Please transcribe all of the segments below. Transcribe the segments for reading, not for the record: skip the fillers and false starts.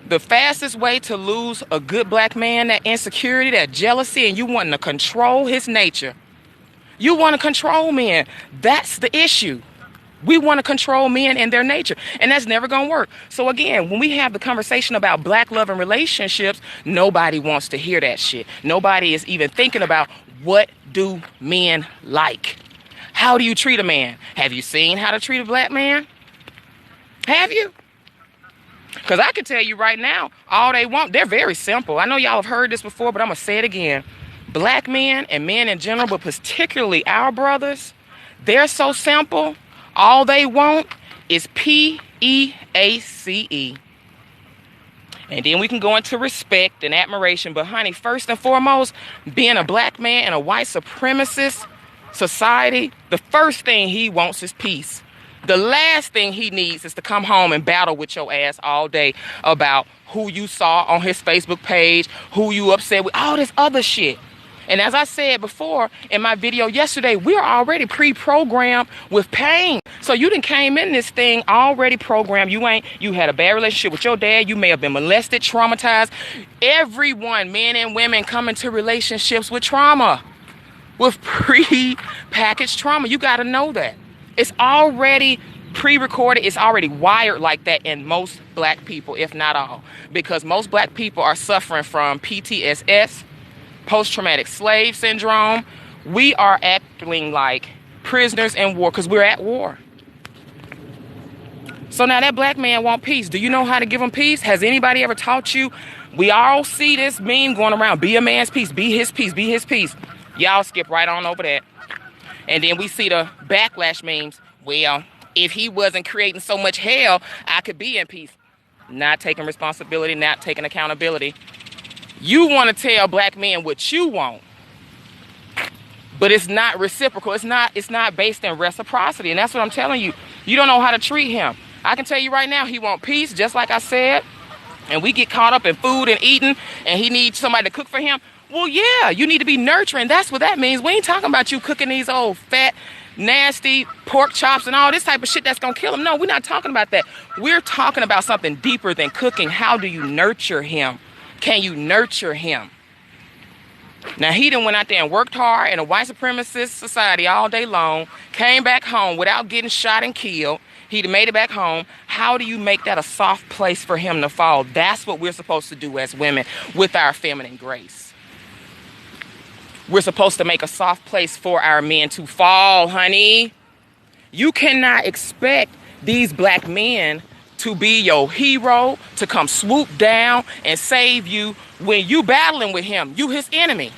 The fastest way to lose a good black man, that insecurity, that jealousy, and you wanting to control his nature. You want to control men. That's the issue. We want to control men and their nature, and that's never going to work. So again, when we have the conversation about black love and relationships, nobody wants to hear that shit. Nobody is even thinking about, what do men like? How do you treat a man? Have you seen how to treat a black man? Have you? Because I can tell you right now, all they want, they're very simple. I know y'all have heard this before, but I'm going to say it again. Black men and men in general, but particularly our brothers, they're so simple. All they want is Peace. And then we can go into respect and admiration. But honey, first and foremost, being a black man in a white supremacist society, the first thing he wants is peace. The last thing he needs is to come home and battle with your ass all day about who you saw on his Facebook page, who you upset with, all this other shit. And as I said before in my video yesterday, we are already pre-programmed with pain. So you done came in this thing already programmed. You had a bad relationship with your dad. You may have been molested, traumatized. Everyone, men and women, come into relationships with trauma, with pre-packaged trauma. You got to know that. It's already pre-recorded. It's already wired like that in most black people, if not all. Because most black people are suffering from PTSS, post-traumatic slave syndrome. We are acting like prisoners in war because we're at war. So now that black man want peace. Do you know how to give him peace? Has anybody ever taught you? We all see this meme going around. Be a man's peace. Be his peace. Be his peace. Y'all skip right on over that. And then we see the backlash memes. Well, if he wasn't creating so much hell, I could be in peace. Not taking responsibility, not taking accountability. You want to tell black men what you want, but it's not reciprocal. It's not based in reciprocity, and that's what I'm telling you. You don't know how to treat him. I can tell you right now, he wants peace, just like I said, and we get caught up in food and eating, and he needs somebody to cook for him. Well, yeah, you need to be nurturing. That's what that means. We ain't talking about you cooking these old fat, nasty pork chops and all this type of shit that's going to kill him. No, we're not talking about that. We're talking about something deeper than cooking. How do you nurture him? Can you nurture him? Now, he done went out there and worked hard in a white supremacist society all day long, came back home without getting shot and killed. He made it back home. How do you make that a soft place for him to fall? That's what we're supposed to do as women with our feminine grace. We're supposed to make a soft place for our men to fall, honey. You cannot expect these black men to be your hero, to come swoop down and save you when you battling with him. You his enemy.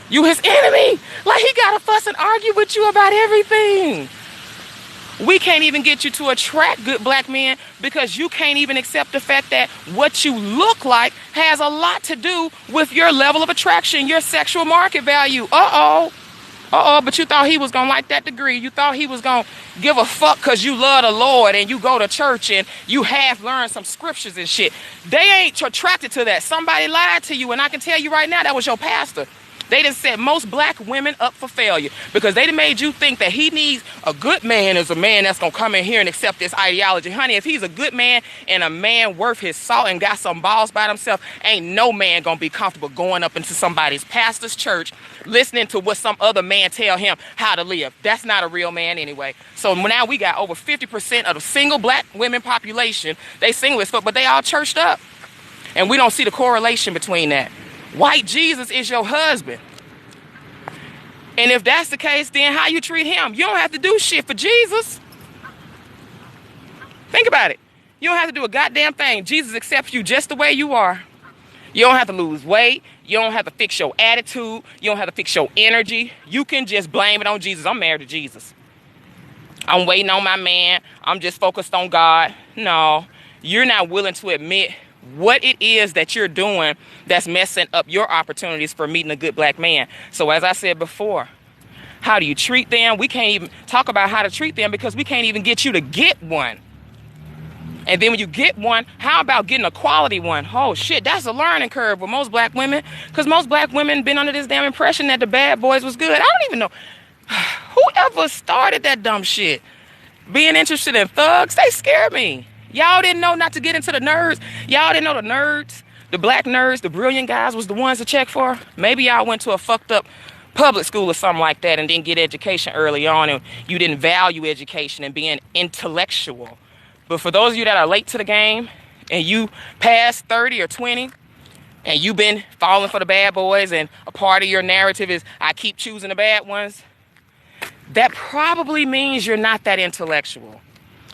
You his enemy. Like he gotta fuss and argue with you about everything. We can't even get you to attract good black men because you can't even accept the fact that what you look like has a lot to do with your level of attraction, your sexual market value. But you thought he was going to like that degree. You thought he was going to give a fuck because you love the Lord and you go to church and you have learned some scriptures and shit. They ain't attracted to that. Somebody lied to you, and I can tell you right now, that was your pastor. They done set most black women up for failure because they done made you think that he needs a good man as a man that's going to come in here and accept this ideology. Honey, if he's a good man and a man worth his salt and got some balls by himself, ain't no man going to be comfortable going up into somebody's pastor's church listening to what some other man tell him how to live. That's not a real man anyway. So now we got over 50% of the single black women population. They single as fuck, but they all churched up. And we don't see the correlation between that. White Jesus is your husband. And if that's the case, then how you treat him? You don't have to do shit for Jesus. Think about it. You don't have to do a goddamn thing. Jesus accepts you just the way you are. You don't have to lose weight. You don't have to fix your attitude. You don't have to fix your energy. You can just blame it on Jesus. I'm married to Jesus. I'm waiting on my man. I'm just focused on God. No, you're not willing to admit what it is that you're doing that's messing up your opportunities for meeting a good black man. So as I said before, how do you treat them? We can't even talk about how to treat them because we can't even get you to get one. And then when you get one, how about getting a quality one? Oh shit, that's a learning curve with most black women, because most black women been under this damn impression that the bad boys was good. I don't even know whoever started that dumb shit. Being interested in thugs, they scare me. Y'all didn't know not to get into the nerds. Y'all didn't know the nerds, the black nerds, the brilliant guys was the ones to check for. Maybe y'all went to a fucked up public school or something like that and didn't get education early on, and you didn't value education and being intellectual. But for those of you that are late to the game and you past 30 or 20 and you've been falling for the bad boys and a part of your narrative is I keep choosing the bad ones, that probably means you're not that intellectual.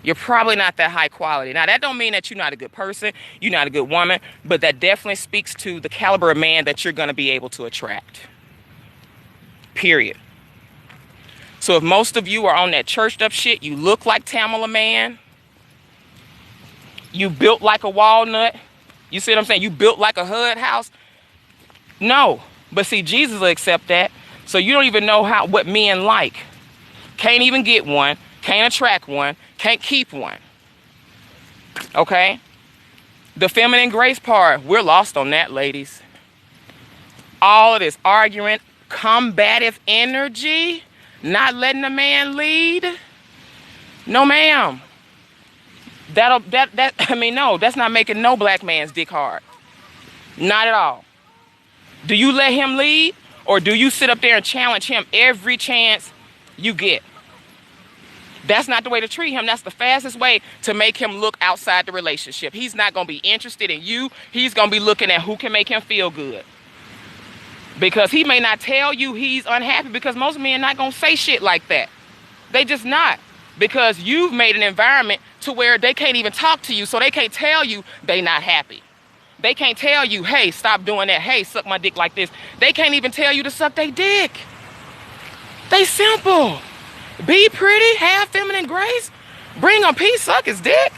You're probably not that high quality. Now, that don't mean that you're not a good person, you're not a good woman, but that definitely speaks to the caliber of man that you're going to be able to attract. Period. So if most of you are on that churched up shit, you look like Tamala man, you built like a walnut, you see what I'm saying? You built like a HUD house. No. But see, Jesus will accept that. So you don't even know what men like. Can't even get one. Can't attract one. Can't keep one. Okay? The feminine grace part, we're lost on that, ladies. All of this arguing, combative energy, not letting a man lead. No, ma'am. No, that's not making no black man's dick hard. Not at all. Do you let him lead, or do you sit up there and challenge him every chance you get? That's not the way to treat him. That's the fastest way to make him look outside the relationship. He's not going to be interested in you. He's going to be looking at who can make him feel good. Because he may not tell you he's unhappy, because most men not going to say shit like that. They just not. Because you've made an environment to where they can't even talk to you, so they can't tell you they not happy. They can't tell you, hey, stop doing that. Hey, suck my dick like this. They can't even tell you to suck their dick. They simple. Be pretty, have feminine grace, bring him peace, suck his dick,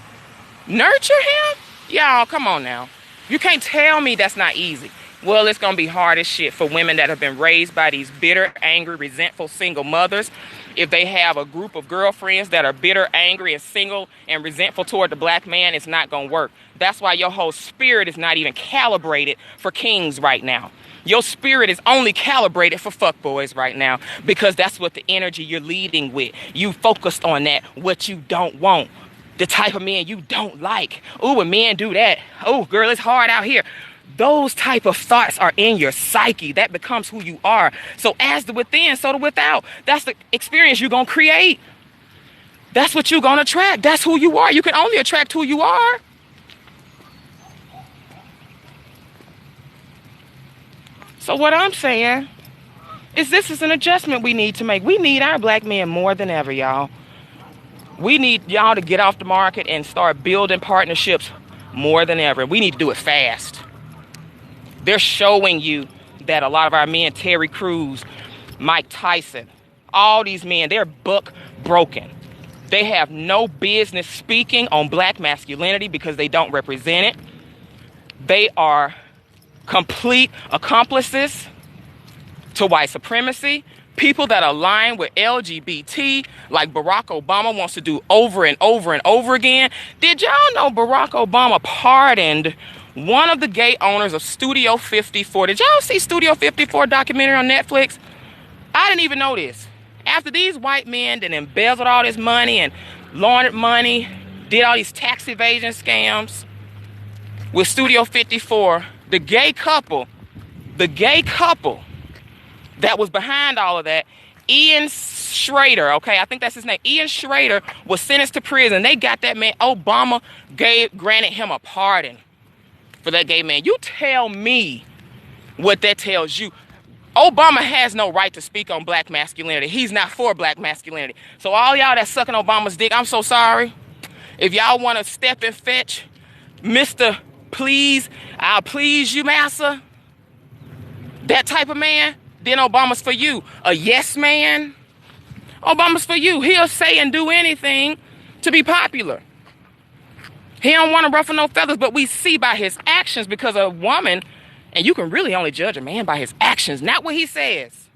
nurture him. Y'all, come on now. You can't tell me that's not easy. Well, it's going to be hard as shit for women that have been raised by these bitter, angry, resentful single mothers. If they have a group of girlfriends that are bitter, angry, and single and resentful toward the black man, it's not going to work. That's why your whole spirit is not even calibrated for kings right now. Your spirit is only calibrated for fuckboys right now, because that's what the energy you're leading with. You focused on that, what you don't want, the type of men you don't like. Ooh, when men do that, oh, girl, it's hard out here. Those type of thoughts are in your psyche. That becomes who you are. So as the within, so the without. That's the experience you're going to create. That's what you're going to attract. That's who you are. You can only attract who you are. So what I'm saying is this is an adjustment we need to make. We need our black men more than ever, y'all. We need y'all to get off the market and start building partnerships more than ever. We need to do it fast. They're showing you that a lot of our men, Terry Crews, Mike Tyson, all these men, they're buck broken. They have no business speaking on black masculinity because they don't represent it. They are complete accomplices to white supremacy. People that align with LGBT, like Barack Obama wants to do over and over and over again. Did y'all know Barack Obama pardoned one of the gay owners of Studio 54? Did y'all see Studio 54 documentary on Netflix? I didn't even know this. After these white men that embezzled all this money and laundered money, did all these tax evasion scams with Studio 54, the gay couple that was behind all of that, Ian Schrader, okay, I think that's his name. Ian Schrader was sentenced to prison. They got that man. Obama granted him a pardon for that gay man. You tell me what that tells you. Obama has no right to speak on black masculinity. He's not for black masculinity. So all y'all that sucking Obama's dick, I'm so sorry. If y'all want to step and fetch Mr. Please, I'll please you, massa, that type of man, then Obama's for you. A yes man, Obama's for you. He'll say and do anything to be popular. He don't want to ruffle no feathers, but we see by his actions, because a woman, and you can really only judge a man by his actions, not what he says.